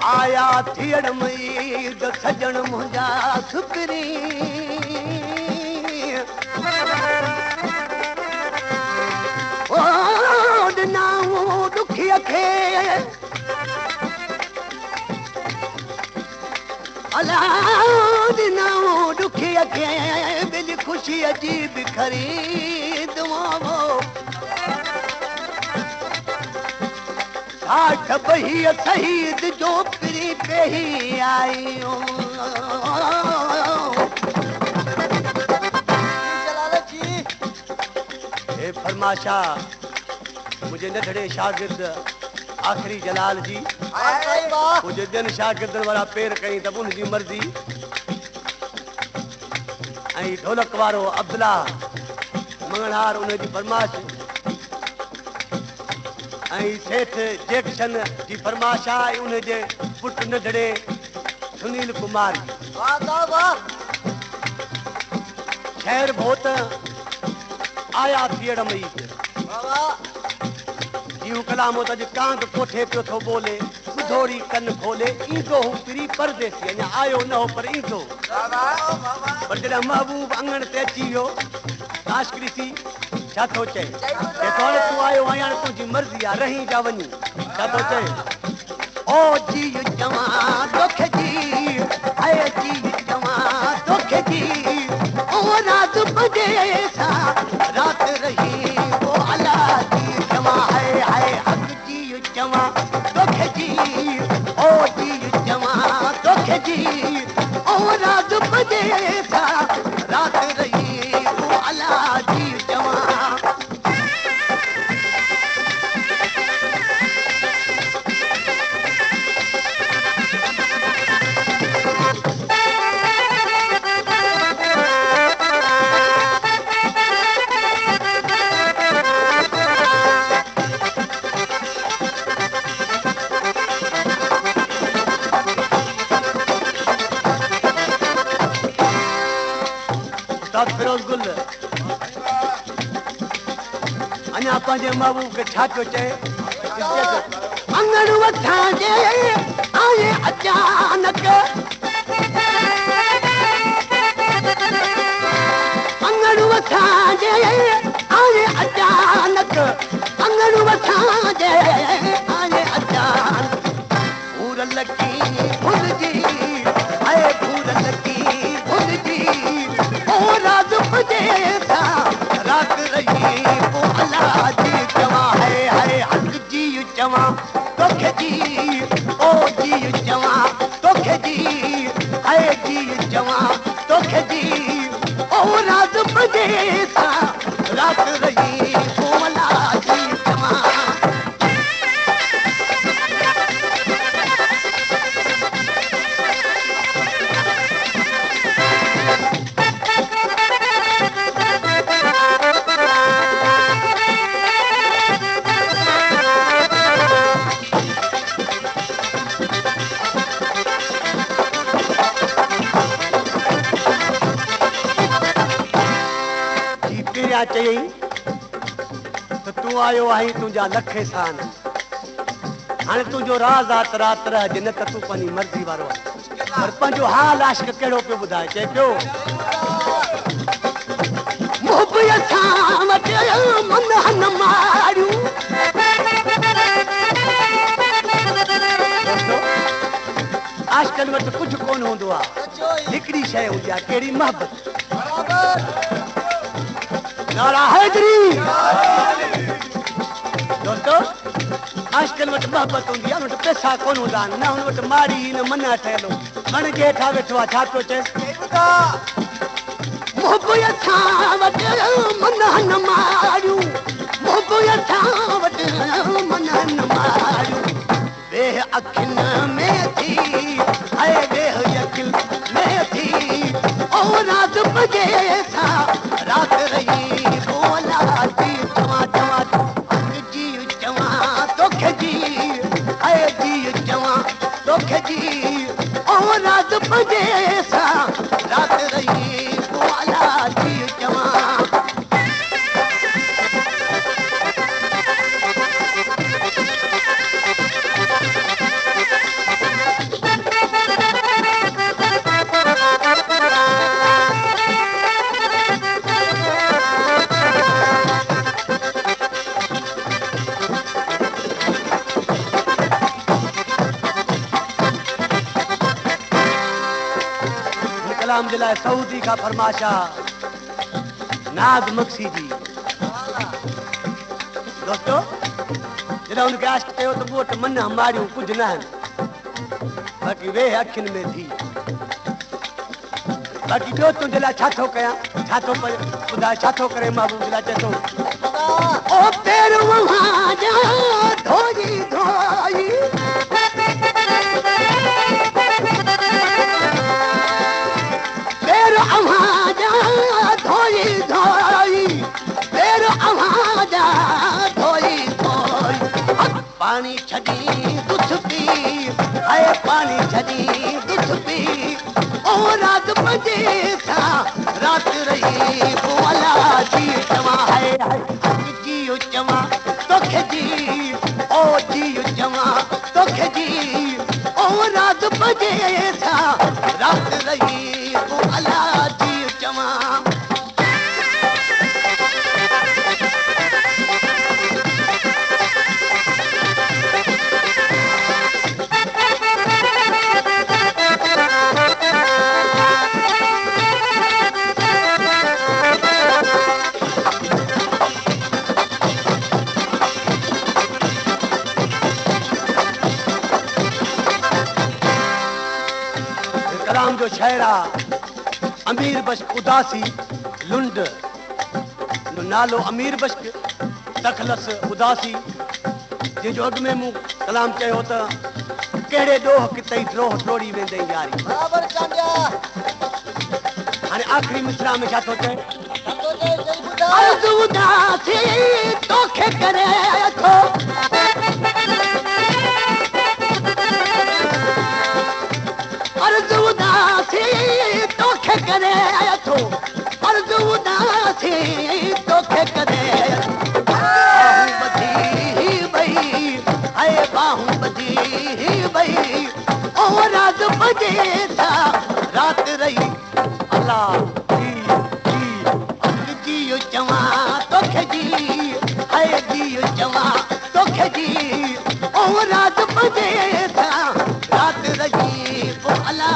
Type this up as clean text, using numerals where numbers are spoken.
आया थियड़ मई सजण मुंहिंजा सुकरी ओ ॾिनाऊं ॾुखीअ खे अला ॾिनाऊं ॾुखीअ खे दिलि ख़ुशीअ जी बिखरी दुआवो आठ बही शहीद जो पिरी पेही आयो हे फरमाशा मुझे नंढड़े शागिर्द आखिरी जलाल जी मुझे दिन शागिर्दन वारा पेर कई त उनजी मर्ज़ी ऐं ढोलक वारो अब्दुल्ला मंगलहार उनजी फरमाश ऐं सेठ जैक्शन जी फरमाश आहे उनजे पुट नंढड़े सुनील कुमार खैर भोत आया थियड़ मई यूं कलामो त अॼु कांग कोठे पियो थो बोले ॿुधोरी कन खोले ईंदो हू पिरी परदेसी अञा आयो न हो पर ईंदो पर जॾहिं महबूब अंगण ते अची वियो आशिकी ॾिसी छा थो चए हाणे तूं आयो आहीं हाणे तुंहिंजी मर्ज़ी आहे रही जा वञी छा थो चए ओ जी जवां दुख जी ऐं जी जवां दुख जी ओ रात बजे सा रात रही ओ अला जी जवां है हक जी जवां दुख जी ओ जी जवां दुख जी ओ रात बजे सा रात रही ओ अला जी जवां फिरोज गुल अञा पंहिंजे महबूब खे छा पियो चए अंगण वठां जे आए अचानक अंगण वठां जे आए अचानक अंगण वठां जे आए अचानक भूर लगी भुलजी आए भूर लगी भुलजी रात बजे सा रात रही वो अल्लाह जी जवां है हक जी जवां दुख जी ओ जी जवां दुख जी है जी जवां दुख जी ओ रात बजे सा रात रही वो अल्लाह जी जवां चई तो तू आयो आई तुझा लखे सान हाणे तुझो राज आत रात रह न त तू पंहिंजी मर्ज़ी वारो पर पंहिंजो हाल आशिक कहिड़ो पियो ॿुधाए चए पियो आशिकनि वटि कुझु कोन हूंदो आहे हिकिड़ी शइ हूंदी आहे कहिड़ी मोहबत नारा हैदरी दोस्तो आशिकनि वटि मोहबत हूंदी आहे हुन वटि पैसा कोन हूंदा आहिनि न हुन वटि माड़ी न मना ठहियलु वण जे हेठां वेठो आहे छा पियो चए मन न मारियूं मन न मारियूं वेह अखियुनि में थी ऐं वेह बजे सा रात रही बोला जी चवा चवा जी चवा तोखे जी आए जी चवा तोखे जी ओ रात बजे सा रात रही बोला जी चवा कलाम दिलाए सऊदी का फरमाशा नाज मक्सी जी दोस्तों जरा उनके आशिक़ कयो तो बोट मन मारियूं कुछ न बाक़ी वे अखियुनि में थी बाक़ी ॿियो तुंहिंजे लाइ छा थो कयां छा थो ॿुधाए छा थो करे महबूब जे लाइ चए थो ओ पेर वहां जा धोई धोई आवाजा धोई धोई पेर आवाजा धोई धोई पानी छड़ी दुध पी आए पानी छड़ी दुध पी ओ रात बजे सा रात रही बोला जी चवा है जी चवा तोखे जी ओ जी चवा तोखे जी ओ रात बजे सा रात रही बोला जी चवा कलाम जो शायरा अमीर बश्क उदासी लुंड नालो अमीर बश्क तखलस उदासी जो अग में मूं कलाम कयो त कहिड़े ॾोह किते द्रोह टोड़ी वेंदे यारी बराबर चांडिया हाणे आखिरी मिसरा में छा थो चए अर्ज़ उदासी तोखे करे थो अर्ज़ उदासी तोखे करे थो अर्ज़ उदासी तोखे करे बाहूं बधी बई आए बाहूं बधी बई ओ रात बजे सा रात रही अल्लाह जी चवा तोखे जी आए जी चवा तोखे जी ओ रात बजे सा रात रही बोला